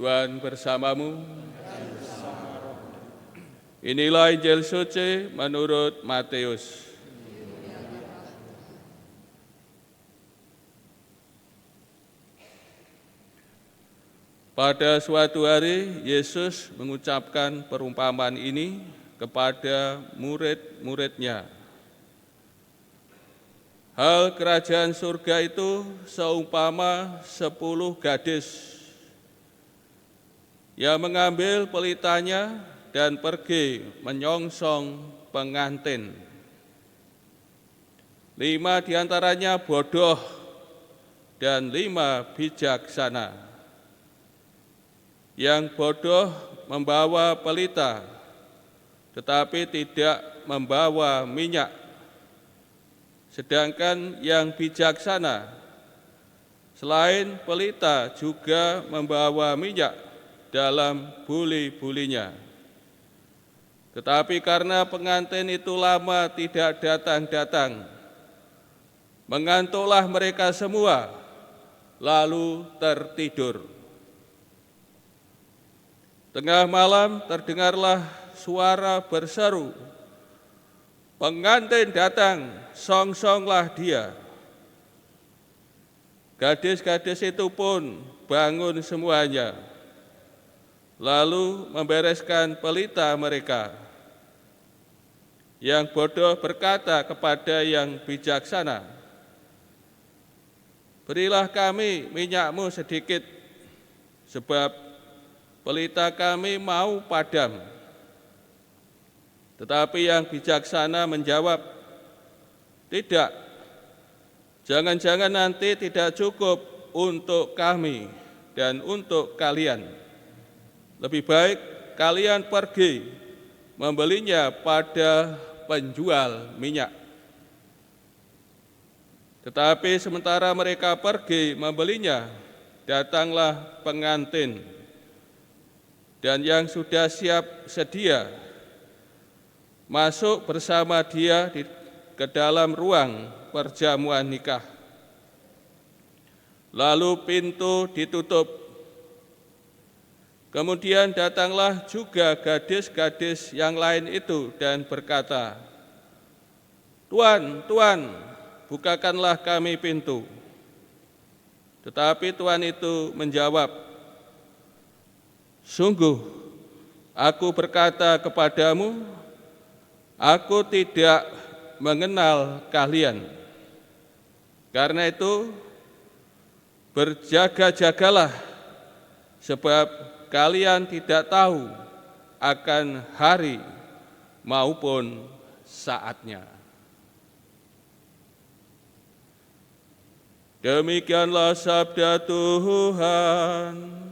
Tuhan bersamamu. Inilah Injil suci menurut Matius. Pada suatu hari, Yesus mengucapkan perumpamaan ini kepada murid-muridnya. Hal kerajaan surga itu seumpama 10 gadis yang mengambil pelitanya dan pergi menyongsong pengantin. 5 diantaranya bodoh dan 5 bijaksana. Yang bodoh membawa pelita, tetapi tidak membawa minyak. Sedangkan yang bijaksana, selain pelita juga membawa minyak dalam buli-bulinya. Tetapi karena pengantin itu lama tidak datang-datang, mengantuklah mereka semua, lalu tertidur. Tengah malam terdengarlah suara berseru, "Pengantin datang, songsonglah dia." Gadis-gadis itu pun bangun semuanya, lalu membereskan pelita mereka. Yang bodoh berkata kepada yang bijaksana, "Berilah kami minyakmu sedikit, sebab pelita kami mau padam." Tetapi yang bijaksana menjawab, "Tidak, jangan-jangan nanti tidak cukup untuk kami dan untuk kalian. Lebih baik kalian pergi membelinya pada penjual minyak." Tetapi sementara mereka pergi membelinya, datanglah pengantin. Dan yang sudah siap sedia masuk bersama dia ke dalam ruang perjamuan nikah. Lalu pintu ditutup. Kemudian datanglah juga gadis-gadis yang lain itu dan berkata, "Tuan, Tuan, bukakanlah kami pintu." Tetapi Tuan itu menjawab, "Sungguh, aku berkata kepadamu, aku tidak mengenal kalian. Karena itu, berjaga-jagalah, sebab kalian tidak tahu akan hari maupun saatnya." Demikianlah sabda Tuhan.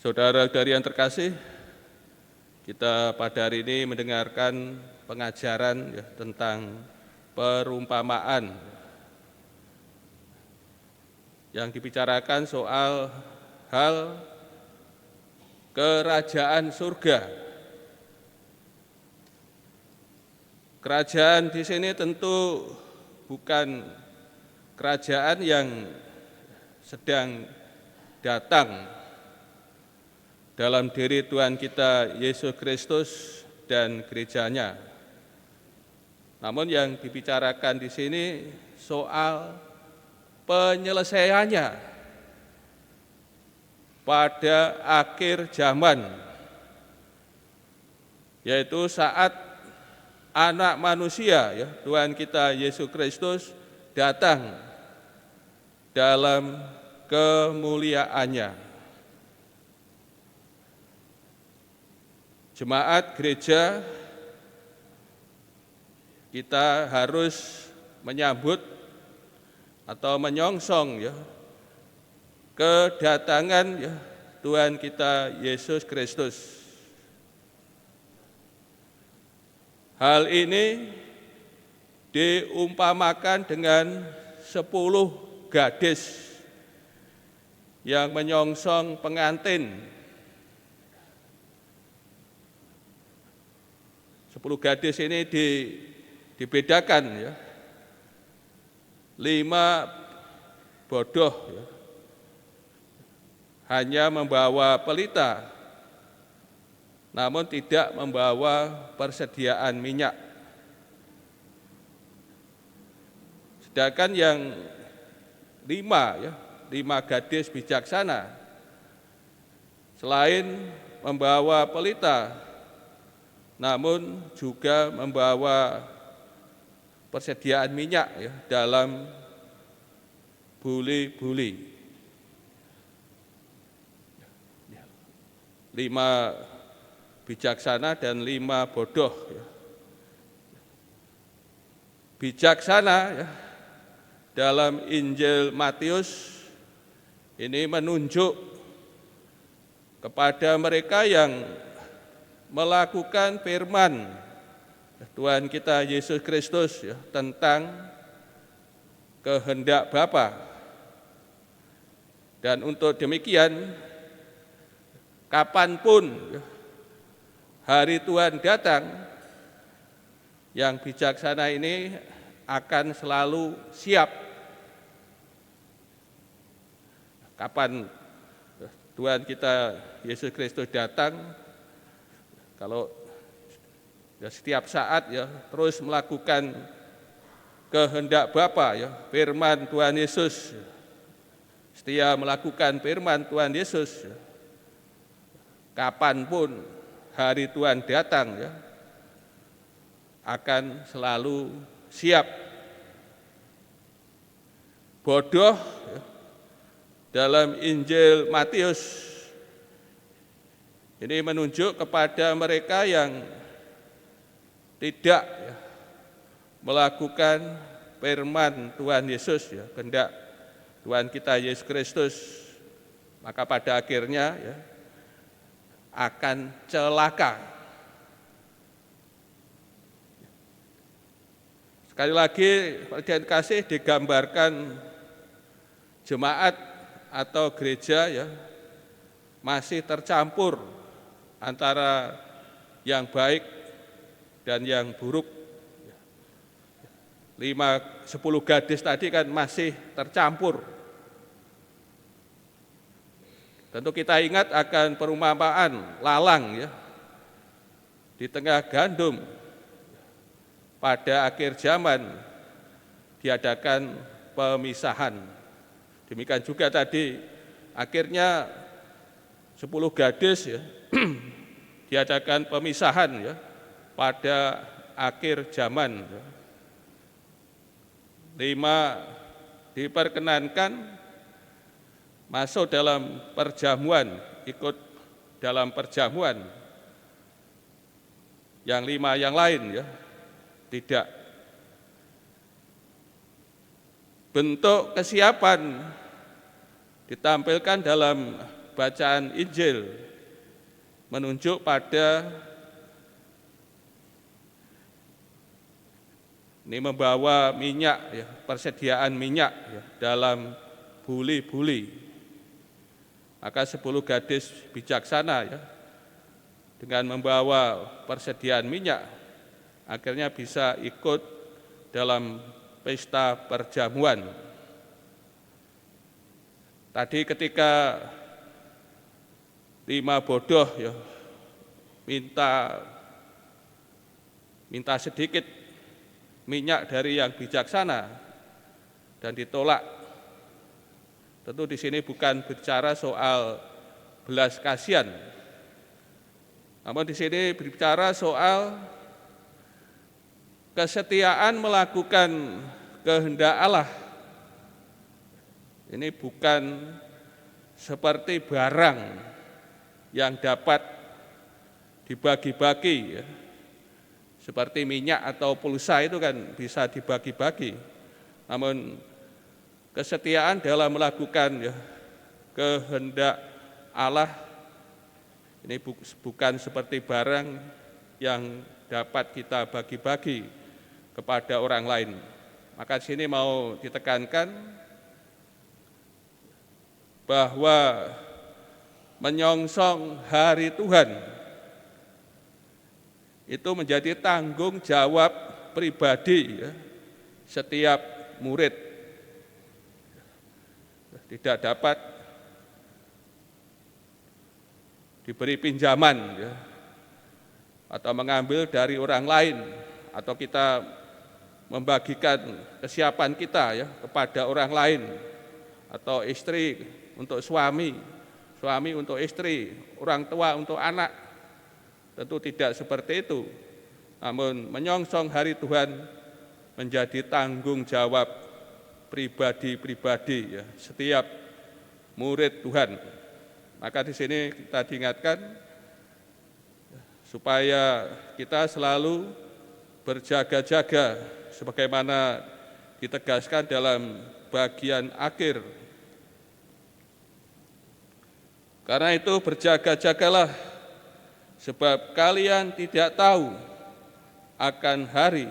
Saudara-saudari yang terkasih, kita pada hari ini mendengarkan pengajaran tentang perumpamaan yang dibicarakan soal hal kerajaan surga. Kerajaan di sini tentu bukan kerajaan yang sedang datang dalam diri Tuhan kita Yesus Kristus dan gerejanya. Namun yang dibicarakan di sini soal penyelesaiannya pada akhir zaman, yaitu saat Anak manusia, Tuhan kita Yesus Kristus datang dalam kemuliaannya. Jemaat gereja kita harus menyambut atau menyongsong kedatangan Tuhan kita Yesus Kristus. Hal ini diumpamakan dengan 10 gadis yang menyongsong pengantin. 10 gadis ini dibedakan ya. 5 bodoh ya, hanya membawa pelita, namun tidak membawa persediaan minyak. Sedangkan yang 5 gadis bijaksana, selain membawa pelita, namun juga membawa persediaan minyak ya, dalam buli-buli. 5 bijaksana dan 5 bodoh. Bijaksana ya, dalam Injil Matius ini menunjuk kepada mereka yang melakukan firman Tuhan kita Yesus Kristus ya, tentang kehendak Bapa. Dan untuk demikian, kapanpun ya, hari Tuhan datang, yang bijaksana ini akan selalu siap. Kapan Tuhan kita Yesus Kristus datang, kalau ya, setiap saat ya terus melakukan kehendak Bapa ya, firman Tuhan Yesus, setia melakukan firman Tuhan Yesus, ya, kapanpun hari Tuhan datang ya, akan selalu siap. Bodoh ya, dalam Injil Matius ini menunjuk kepada mereka yang tidak ya, melakukan firman Tuhan Yesus ya, kehendak Tuhan kita Yesus Kristus, maka pada akhirnya ya, akan celaka. Sekali lagi, perhatian kasih digambarkan jemaat atau gereja ya, masih tercampur antara yang baik dan yang buruk. 10 gadis tadi kan masih tercampur. Tentu kita ingat akan perumpamaan lalang ya, di tengah gandum. Pada akhir zaman diadakan pemisahan. Demikian juga tadi akhirnya 10 gadis ya, diadakan pemisahan ya, pada akhir zaman. 5 diperkenankan masuk dalam perjamuan, ikut dalam perjamuan. Yang 5 yang lain ya, tidak. Bentuk kesiapan ditampilkan dalam bacaan Injil menunjuk pada ini membawa minyak ya, persediaan minyak ya, dalam buli-buli. Maka 10 gadis bijaksana ya, dengan membawa persediaan minyak akhirnya bisa ikut dalam pesta perjamuan. Tadi ketika 5 bodoh ya, minta sedikit minyak dari yang bijaksana dan ditolak. Tentu di sini bukan bicara soal belas kasihan, namun di sini berbicara soal kesetiaan melakukan kehendak Allah. Ini bukan seperti barang yang dapat dibagi-bagi ya. Seperti minyak atau pulsa itu kan bisa dibagi-bagi. Namun kesetiaan dalam melakukan ya, kehendak Allah ini bukan seperti barang yang dapat kita bagi-bagi kepada orang lain. Maka di sini mau ditekankan bahwa menyongsong hari Tuhan itu menjadi tanggung jawab pribadi ya, setiap murid. Tidak dapat diberi pinjaman ya, atau mengambil dari orang lain, atau kita membagikan kesiapan kita ya kepada orang lain, atau istri untuk suami, suami untuk istri, orang tua untuk anak. Tentu tidak seperti itu. Namun menyongsong hari Tuhan menjadi tanggung jawab pribadi-pribadi ya, setiap murid Tuhan. Maka di sini kita diingatkan supaya kita selalu berjaga-jaga sebagaimana ditegaskan dalam bagian akhir. Karena itu berjaga-jagalah, sebab kalian tidak tahu akan hari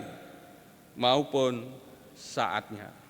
maupun saatnya.